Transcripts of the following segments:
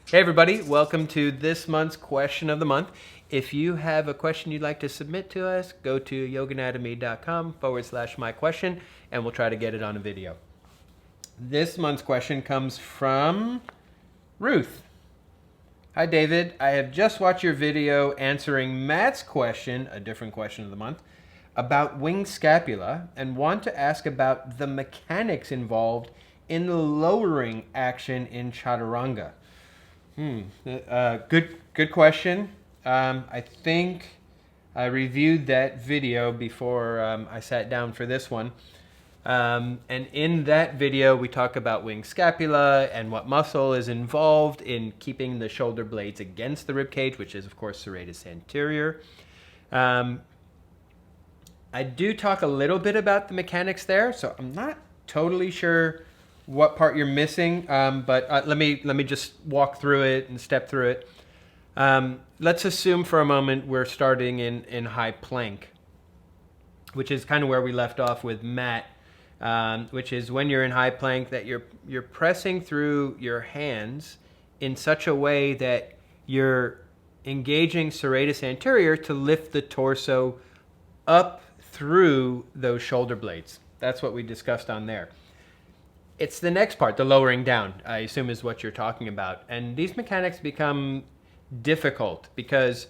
Hey everybody, welcome to this month's question of the month. If you have a question you'd like to submit to us, go to yoganatomy.com/my question and we'll try to get it on a video. This month's question comes from Ruth. Hi David, I have just watched your video answering Matt's question, a different question of the month, about wing scapula and want to ask about the mechanics involved in the lowering action in chaturanga. Good question. I think I reviewed that video before I sat down for this one. And in that video, we talk about wing scapula and what muscle is involved in keeping the shoulder blades against the rib cage, which is, of course, serratus anterior. I do talk a little bit about the mechanics there, so I'm not totally sure what part you're missing, but let me just walk through it and step through it. Let's assume for a moment we're starting in high plank, which is kind of where we left off with Matt, which is when you're in high plank that you're pressing through your hands in such a way that you're engaging serratus anterior to lift the torso up through those shoulder blades. That's what we discussed on there. It's the next part, the lowering down, I assume is what you're talking about. And these mechanics become difficult because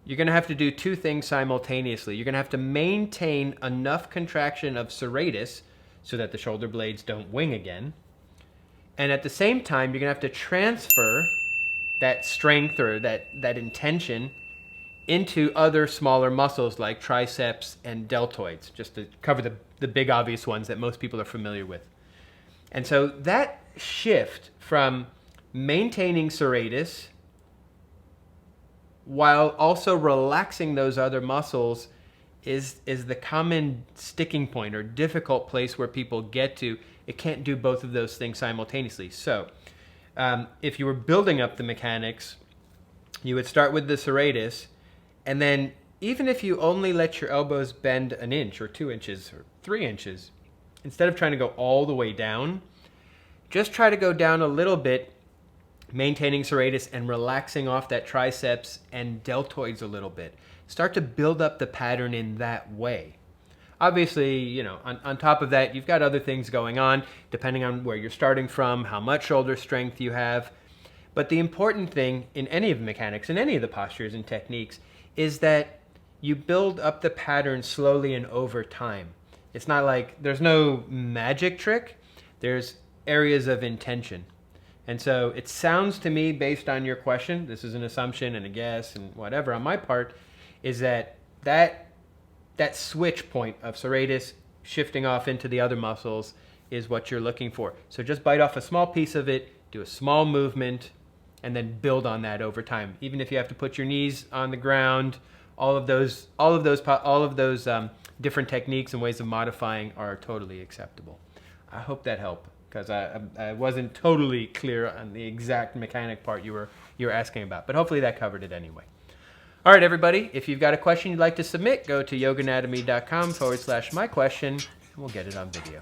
you're going to have to do two things simultaneously. You're going to have to maintain enough contraction of serratus so that the shoulder blades don't wing again. And at the same time, you're going to have to transfer that strength or that intention into other smaller muscles like triceps and deltoids, just to cover the big obvious ones that most people are familiar with. And so that shift from maintaining serratus while also relaxing those other muscles is the common sticking point or difficult place where people get to. It can't do both of those things simultaneously. So if you were building up the mechanics, you would start with the serratus, and then even if you only let your elbows bend an inch or 2 inches or 3 inches, instead of trying to go all the way down, just try to go down a little bit, maintaining serratus and relaxing off that triceps and deltoids a little bit. Start to build up the pattern in that way. Obviously, you know, on top of that, you've got other things going on, depending on where you're starting from, how much shoulder strength you have. But the important thing in any of the mechanics, in any of the postures and techniques, is that you build up the pattern slowly and over time. It's not like there's no magic trick. There's areas of intention. And so it sounds to me, based on your question, this is an assumption and a guess and whatever on my part, is that switch point of serratus shifting off into the other muscles is what you're looking for. So just bite off a small piece of it, do a small movement, and then build on that over time. Even if you have to put your knees on the ground, all of those different techniques and ways of modifying are totally acceptable. I hope that helped, because I wasn't totally clear on the exact mechanic part you were asking about, but hopefully that covered it anyway. All right, everybody, if you've got a question you'd like to submit, go to yoganatomy.com/my question, and we'll get it on video.